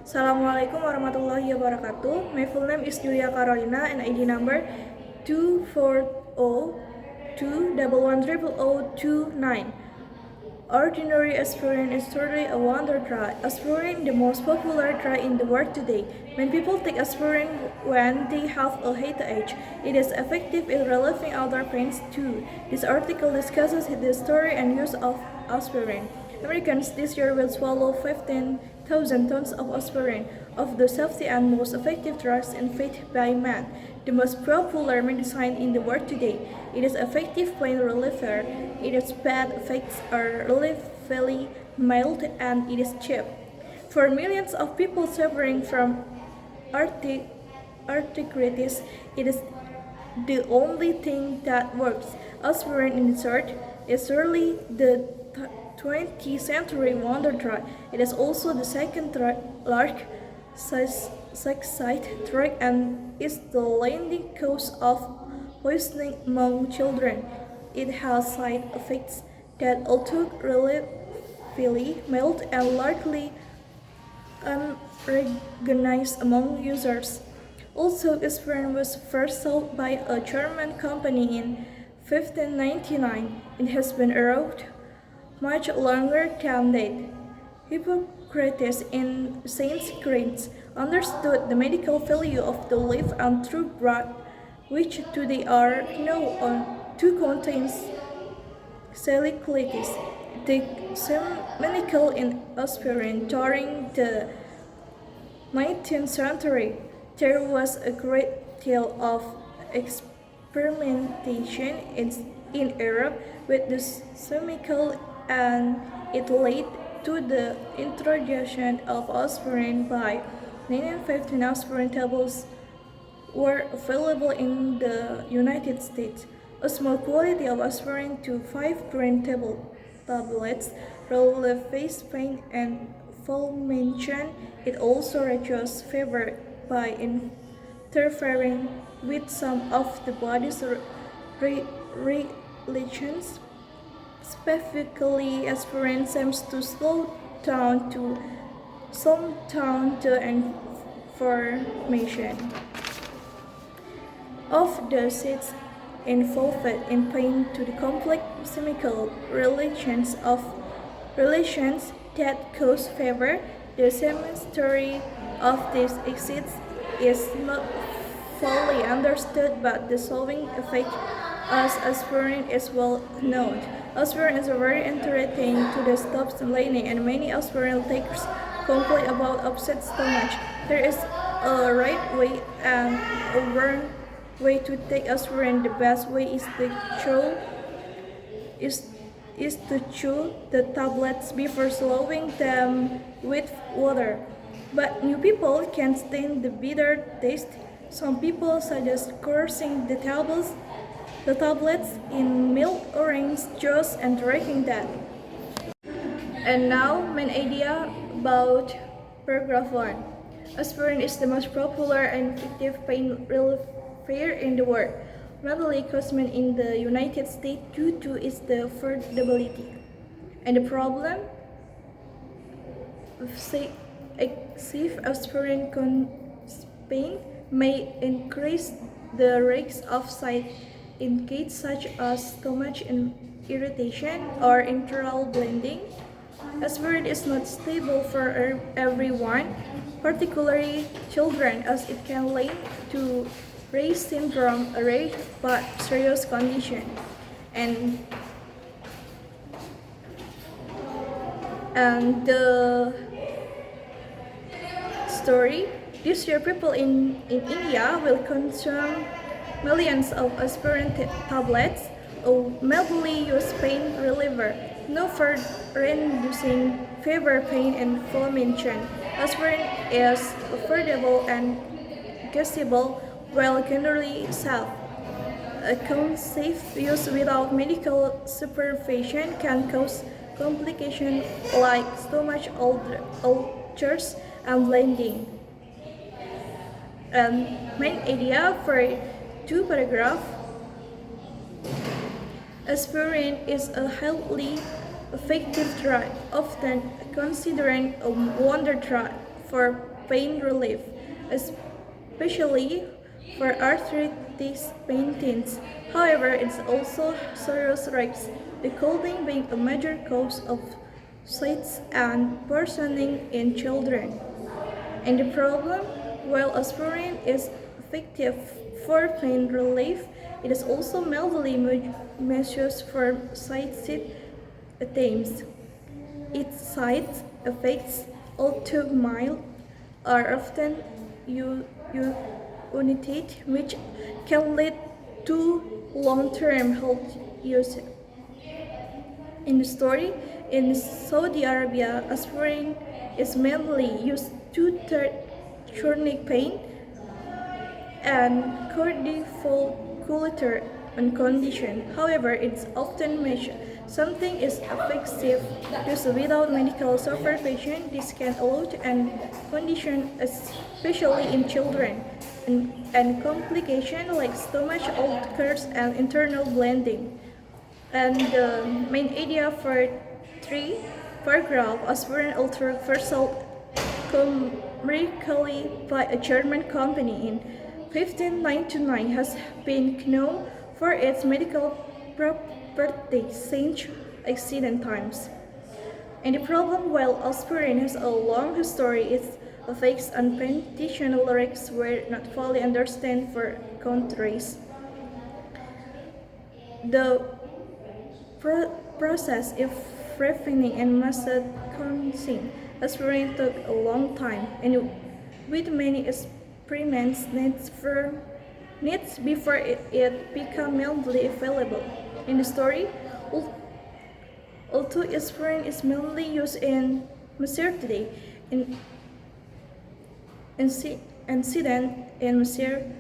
Assalamualaikum warahmatullahi wabarakatuh. My full name is Julia Carolina and ID number 24021100029. Ordinary aspirin is truly a wonder drug. Aspirin, the most popular drug in the world today. Many people take aspirin when they have a headache. It is effective in relieving other pains too. This article discusses the story and use of aspirin. Americans this year will swallow 15,000 tons of aspirin, of the safety and most effective drugs invented by man, the most popular medicine in the world today. It is effective pain reliever. Its bad effects are relatively mild and it is cheap. For millions of people suffering from arthritis, it is the only thing that works. Aspirin, in short, is really the 20th century wonder drug. It is also the second largest drug and is the leading cause of poisoning among children. It has side effects that although relatively mild and largely unrecognized among users. Also, aspirin was first sold by a German company in 1599. It has been around much longer than that. Hippocrates in Saint Greece understood the medical value of the leaf and true blood, which today are known to contain salicylics. The chemical in aspirin during the 19th century, there was a great deal of experimentation in Europe with the chemical, and it led to the introduction of aspirin by 1915. Aspirin tablets were available in the United States. A small quantity of aspirin to 5 grain tablets relieves pain and inflammation. It also reduces fever by interfering with some of the body's regulations. Specifically, aspirin seems to slow down the inflammation of the seeds involved in pain to the complex chemical relations that cause fever. The chemistry of these acids is not fully understood, but the solving effect as aspirin is well known. Aspirin is very interesting to the stomach lining, and many aspirin takers complain about upset stomach. There is a right way and a wrong way to take aspirin. The best way is to chew the tablets before swallowing them with water. But new people can't stand the bitter taste. Some people suggest crushing the tablets in milk, orange juice and drinking that. And now, main idea about paragraph 1. Aspirin is the most popular and effective pain reliever in the world, mainly consumed in the United States due to its affordability. And the problem? Excessive aspirin consuming may increase the risk of side effects such as stomach irritation or internal bleeding. Aspirin is not stable for everyone, particularly children, as it can lead to Reye syndrome, a rare but serious condition. And the story, this year people in India will consume millions of aspirin tablets, a mildly used pain reliever, no for reducing fever, pain, and inflammation. Aspirin is affordable and accessible while generally safe. A safe use without medical supervision can cause complications like stomach ulcers and bleeding. And main idea for 2 paragraph. Aspirin is a highly effective drug, often considered a wonder drug for pain relief, especially for arthritis patients. However, it's also serious risks, the colding being a major cause of sites and worsening in children. And the problem, while aspirin is effective for pain relief, it is also mildly misused for side attempts. Its side effects, although mild, are often united, which can lead to long-term health use. In the story, in Saudi Arabia, aspirin is mainly used to treat chronic pain and cardiovascular condition. However, it's often mentioned something is effective used without medical supervision. This can allow and condition, especially in children, and complications like stomach ulcers and internal bleeding. And the main idea for 3 paragraph aspirin altered first sold commercially by a German company in 1599 has been known for its medical properties since ancient times. And the problem, while aspirin has a long history, its effects on petition lyrics were not fully understood for countries. The process of refining and master consing aspirin took a long time, and with many experiments needs before it became mildly available. In the story, although aspirin is mainly used in Mesir today, in incident in Mesir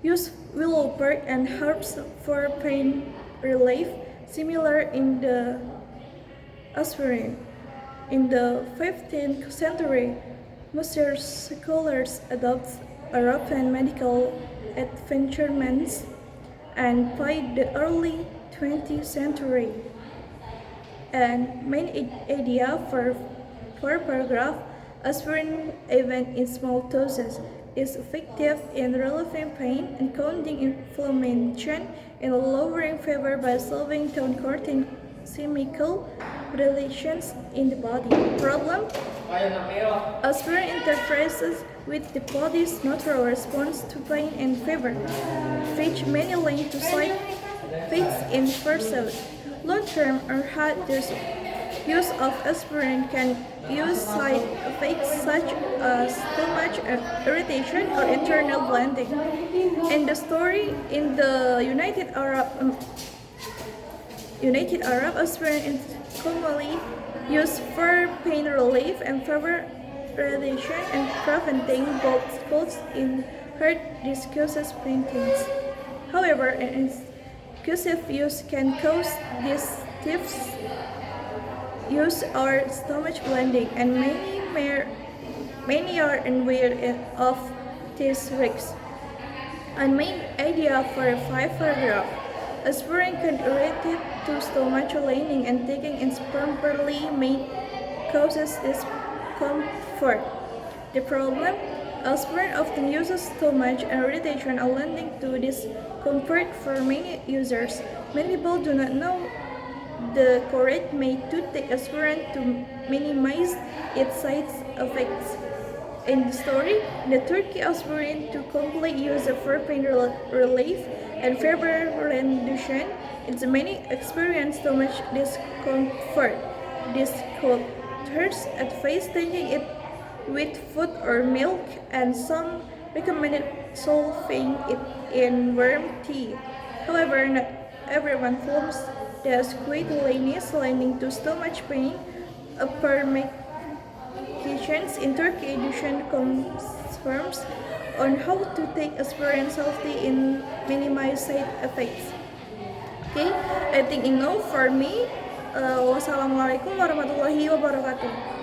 use willow bark and herbs for pain relief, similar in the aspirin. In the 15th century, Muslim scholars adopted European medical advancements, and by the early 20th century, and main idea for paragraph, aspirin, even in small doses, is effective in relieving pain and counting inflammation and lowering fever by solving down certain chemical relations in the body. Problem: aspirin interferes with the body's natural response to pain and fever, which many link to side effects in person. Long-term or hazardous use of aspirin can use side effects such as stomach irritation or internal bleeding. In the story, in the United Arab, aspirin is commonly used for pain relief and fever reduction and preventing both colds in heart diseases patients. However, an excessive use can cause disease use or stomach bleeding, and many are unaware of these risks. And main idea for a 5 paragraph: aspirin can irritate to stomach lining, and taking it properly may causes discomfort. The problem: aspirin often uses stomach irritation and leading to discomfort for many users. Many people do not know the correct way to take aspirin to minimize its side effects. In the story, the Turkey aspirin to complete use for pain relief and fever reduction. It's many experience stomach discomfort. Discomforts at face taking it with food or milk, and some recommended solving it in warm tea. However, not everyone follows the squid-liness leading to stomach pain. Upper medications in Turkey education confirms on how to take aspirin healthy and minimize side effects. Okay, I think enough for me. Wassalamualaikum warahmatullahi wabarakatuh.